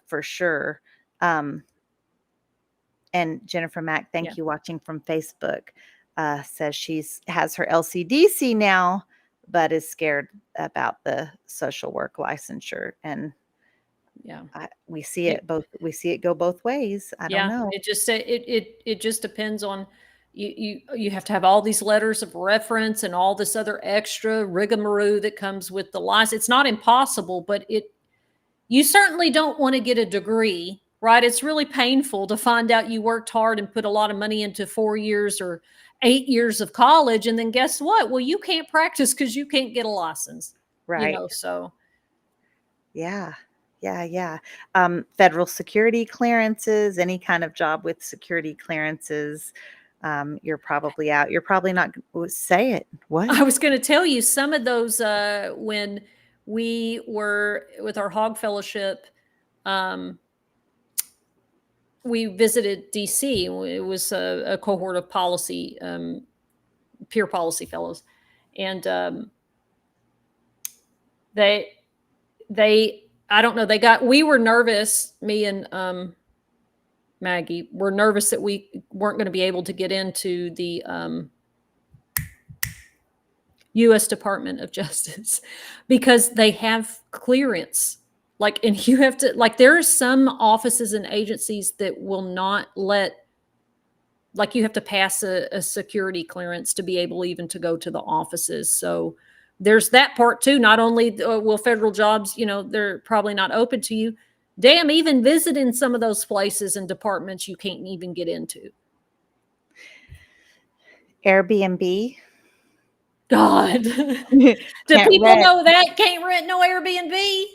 for sure. Um, and Jennifer Mack, thank you, watching from Facebook, says has her LCDC now, but is scared about the social work licensure. And we see it both. We see it go both ways. I don't know. It just depends on you have to have all these letters of reference and all this other extra rigmarole that comes with the license. It's not impossible, but you certainly don't want to get a degree, right? It's really painful to find out you worked hard and put a lot of money into 4 years or 8 years of college, and then guess what? Well, you can't practice because you can't get a license, right? So yeah. Federal security clearances, any kind of job with security clearances, you're probably out. You're probably not. Say it. What? I was going to tell you some of those when we were with our Hog Fellowship. We visited DC. It was a cohort of policy, peer policy fellows, and they I don't know, we were nervous. Me and Maggie were nervous that we weren't going to be able to get into the U.S. Department of Justice because they have clearance. And you have to, there are some offices and agencies that will not let, you have to pass a security clearance to be able even to go to the offices. So there's that part too. Not only will federal jobs, they're probably not open to you. Damn, even visiting some of those places and departments you can't even get into. Airbnb. God. Do people know that? Can't rent no Airbnb?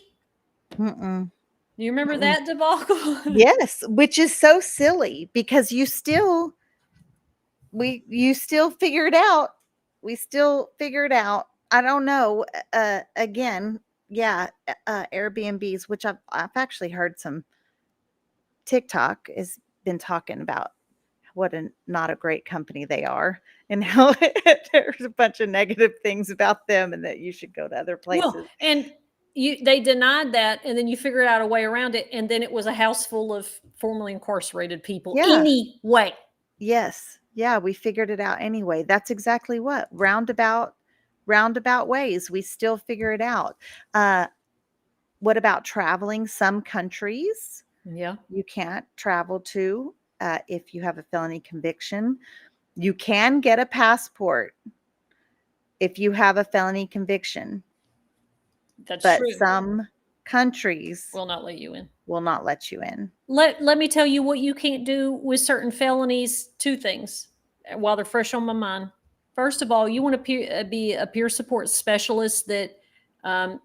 Mm-mm. Do you remember that debacle? Yes, which is so silly because you still figure it out. We still figure it out. I don't know. Again, Airbnbs, which I've actually heard some TikTok has been talking about what not a great company they are, and how there's a bunch of negative things about them, and that you should go to other places. Well, and they denied that, and then you figured out a way around it, and then it was a house full of formerly incarcerated people anyway. Yes. Yeah, we figured it out anyway. That's exactly what roundabout ways. We still figure it out. What about traveling? Some countries, you can't travel to if you have a felony conviction. You can get a passport if you have a felony conviction. That's but true. Some countries will not let you in. Let me tell you what you can't do with certain felonies. 2 things while they're fresh on my mind. First of all, you want to be a peer support specialist that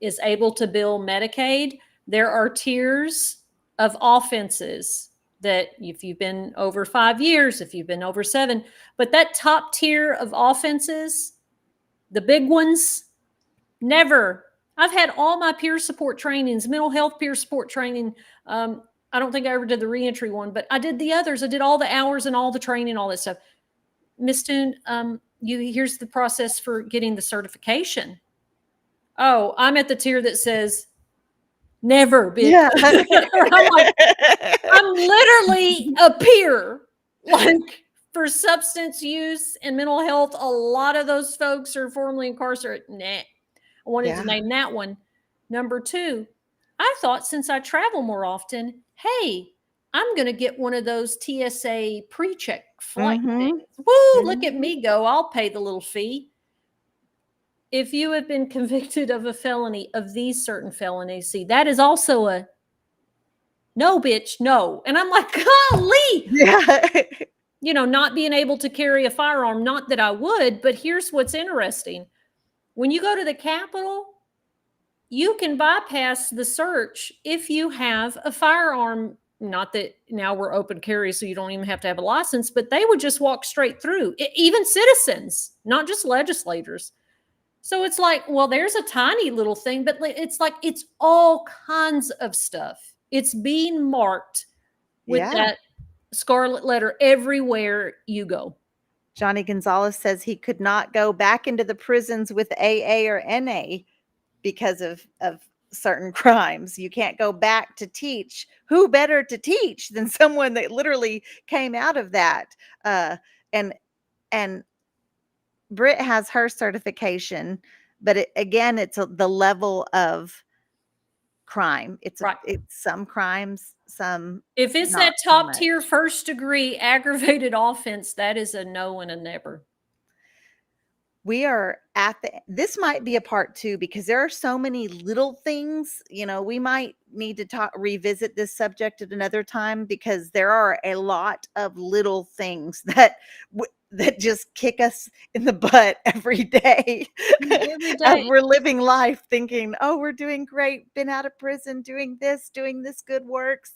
is able to bill Medicaid. There are tiers of offenses that if you've been over 5 years, if you've been over 7, but that top tier of offenses, the big ones, never. I've had all my peer support trainings, mental health peer support training. I don't think I ever did the reentry one, but I did the others. I did all the hours and all the training, all that stuff. Miss Toon, here's the process for getting the certification. Oh, I'm at the tier that says never, bitch. Yeah. I'm literally a peer. For substance use and mental health, a lot of those folks are formerly incarcerated. Nah. I wanted to name that one. Number 2, I thought since I travel more often, hey, I'm going to get one of those TSA pre-check flight things. Woo, look at me go. I'll pay the little fee. If you have been convicted of a felony, of these certain felonies, see, that is also a no, bitch, no. And I'm like, golly. Yeah. Not being able to carry a firearm, not that I would, but here's what's interesting. When you go to the Capitol, you can bypass the search if you have a firearm. Not that now we're open carry, so you don't even have to have a license, but they would just walk straight through. Even citizens, not just legislators. So it's like, well, there's a tiny little thing, but it's like it's all kinds of stuff. It's being marked with Yeah. that scarlet letter everywhere you go. Johnny Gonzalez says he could not go back into the prisons with AA or NA because of certain crimes. You can't go back to teach. Who better to teach than someone that literally came out of that? And and Britt has her certification, but again, it's the level of crime. Right. It's some crimes, some If it's not that so top tier much. first degree aggravated offense, that is a no and a never. We are at this might be a part 2 because there are so many little things, we might need to revisit this subject at another time because there are a lot of little things that just kick us in the butt every day. Every As day. we're living life thinking, oh, we're doing great, been out of prison, doing this good works,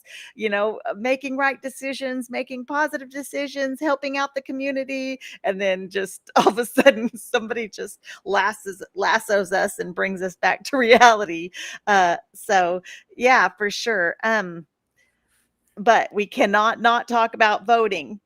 making right decisions, making positive decisions, helping out the community, and then just all of a sudden somebody just lassos us and brings us back to reality. So yeah, for sure. But we cannot not talk about voting.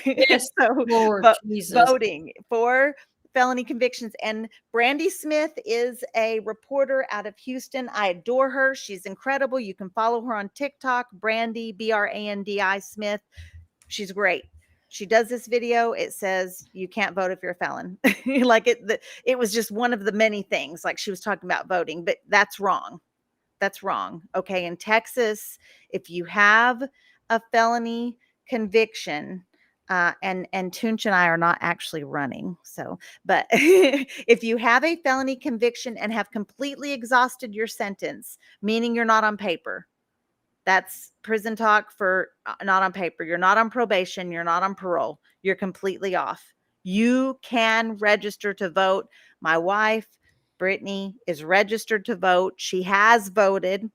Yes, So, Lord but Jesus. voting for felony convictions. And Brandy Smith is a reporter out of Houston. I adore her. She's incredible. You can follow her on TikTok, Brandy, Brandi Smith. She's great. She does this video. It says you can't vote if you're a felon. Like it was just one of the many things. Like she was talking about voting, but that's wrong. That's wrong. Okay. In Texas, if you have a felony conviction, and Tunch and I are not actually running. So, but if you have a felony conviction and have completely exhausted your sentence, meaning you're not on paper, that's prison talk for not on paper. You're not on probation. You're not on parole. You're completely off. You can register to vote. My wife, Brittany, is registered to vote. She has voted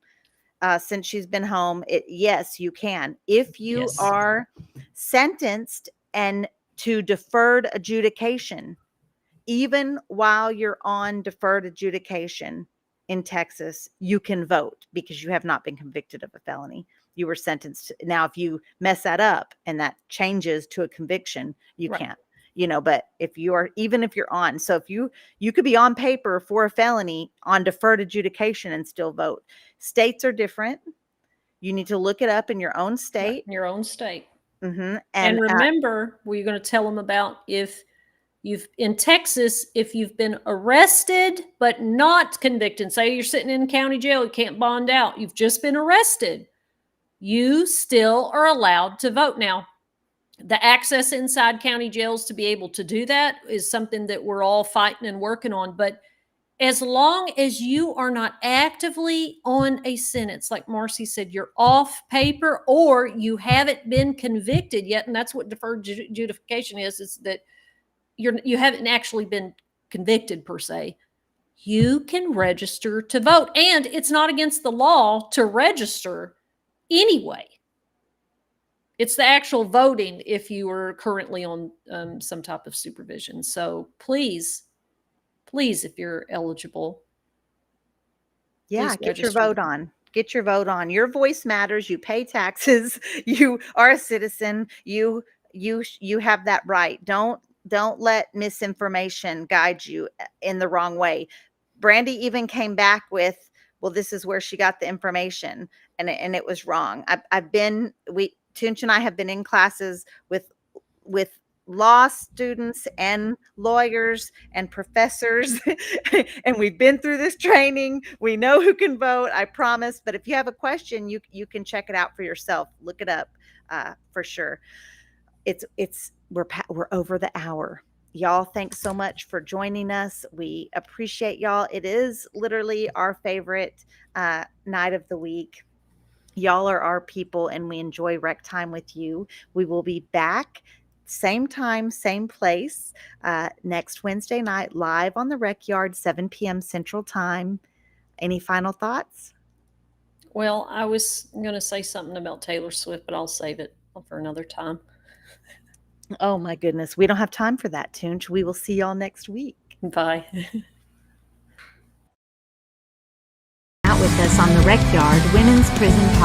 since she's been home. Yes, you can. If you Yes. are sentenced and to deferred adjudication, even while you're on deferred adjudication in Texas, you can vote because you have not been convicted of a felony. You were sentenced. Now, if you mess that up and that changes to a conviction, you Right. can't. But even if you're on, so if you could be on paper for a felony on deferred adjudication and still vote. States are different. You need to look it up in your own state. In your own state. Mm-hmm. And remember, we're going to tell them about if in Texas, if you've been arrested but not convicted, say you're sitting in county jail, you can't bond out, you've just been arrested, you still are allowed to vote. Now, the access inside county jails to be able to do that is something that we're all fighting and working on. But as long as you are not actively on a sentence, like Marcy said, you're off paper or you haven't been convicted yet, and that's what deferred adjudication is that you haven't actually been convicted per se, you can register to vote. And it's not against the law to register anyway. It's the actual voting if you are currently on some type of supervision. So please, if you're eligible, yeah, please get your register. vote on. Get your vote on. Your voice matters. You pay taxes. You are a citizen. You have that right. Don't let misinformation guide you in the wrong way. Brandy even came back with, well, this is where she got the information, and it was wrong. Tunch and I have been in classes with law students and lawyers and professors, and we've been through this training. We know who can vote, I promise. But if you have a question, you can check it out for yourself. Look it up for sure. We're over the hour. Y'all, thanks so much for joining us. We appreciate y'all. It is literally our favorite night of the week. Y'all are our people, and we enjoy rec time with you. We will be back same time, same place, next Wednesday night, live on the Rec Yard, 7 p.m. Central Time. Any final thoughts? Well, I was going to say something about Taylor Swift, but I'll save it for another time. Oh my goodness. We don't have time for that, Tunch. We will see y'all next week. Bye. Out with us on the Rec Yard Women's Prison Podcast.